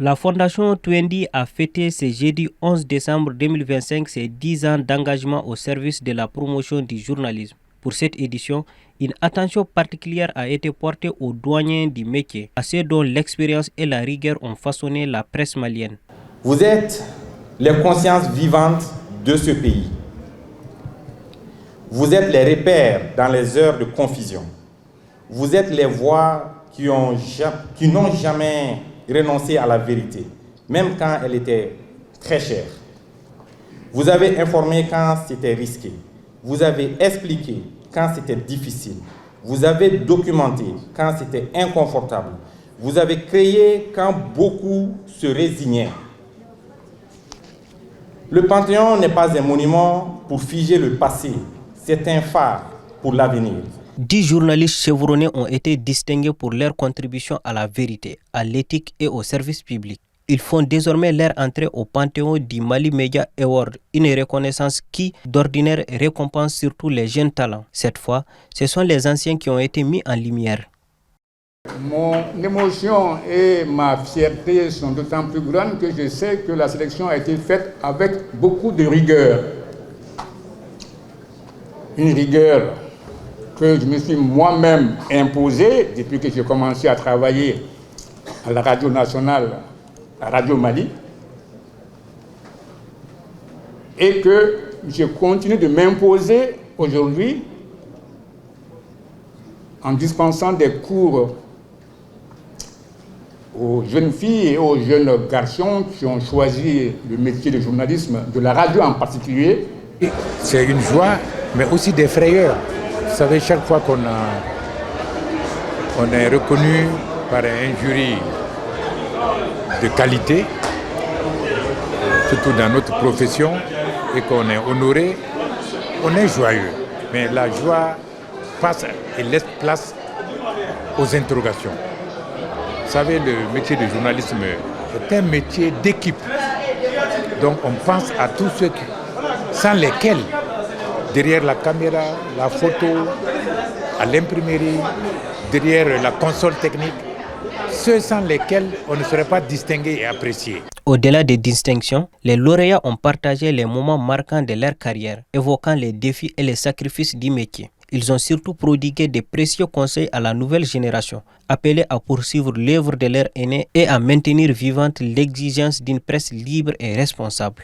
La Fondation Twendi a fêté ce jeudi 11 décembre 2025 ses 10 ans d'engagement au service de la promotion du journalisme. Pour cette édition, une attention particulière a été portée aux douaniers du métier, à ceux dont l'expérience et la rigueur ont façonné la presse malienne. Vous êtes les consciences vivantes de ce pays. Vous êtes les repères dans les heures de confusion. Vous êtes les voix qui n'ont jamais renoncé à la vérité, même quand elle était très chère. Vous avez informé quand c'était risqué. Vous avez expliqué quand c'était difficile. Vous avez documenté quand c'était inconfortable. Vous avez créé quand beaucoup se résignaient. Le Panthéon n'est pas un monument pour figer le passé, c'est un phare pour l'avenir. 10 journalistes chevronnés ont été distingués pour leur contribution à la vérité, à l'éthique et au service public. Ils font désormais leur entrée au Panthéon du Mali Media Award, une reconnaissance qui, d'ordinaire, récompense surtout les jeunes talents. Cette fois, ce sont les anciens qui ont été mis en lumière. Mon émotion et ma fierté sont d'autant plus grandes que je sais que la sélection a été faite avec beaucoup de rigueur. Une rigueur que je me suis moi-même imposée depuis que j'ai commencé à travailler à la radio nationale, à Radio Mali, et que je continue de m'imposer aujourd'hui en dispensant des cours aux jeunes filles et aux jeunes garçons qui ont choisi le métier de journalisme, de la radio en particulier. C'est une joie, mais aussi des frayeurs. Vous savez, chaque fois qu'on est reconnu par un jury de qualité, surtout dans notre profession, et qu'on est honoré, on est joyeux. Mais la joie passe et laisse place aux interrogations. Vous savez, le métier de journalisme est un métier d'équipe. Donc on pense à tous ceux sans lesquels, derrière la caméra, la photo, à l'imprimerie, derrière la console technique, ceux sans lesquels on ne serait pas distingué et apprécié. Au-delà des distinctions, les lauréats ont partagé les moments marquants de leur carrière, évoquant les défis et les sacrifices du métier. Ils ont surtout prodigué des précieux conseils à la nouvelle génération, appelée à poursuivre l'œuvre de leurs aînés et à maintenir vivante l'exigence d'une presse libre et responsable.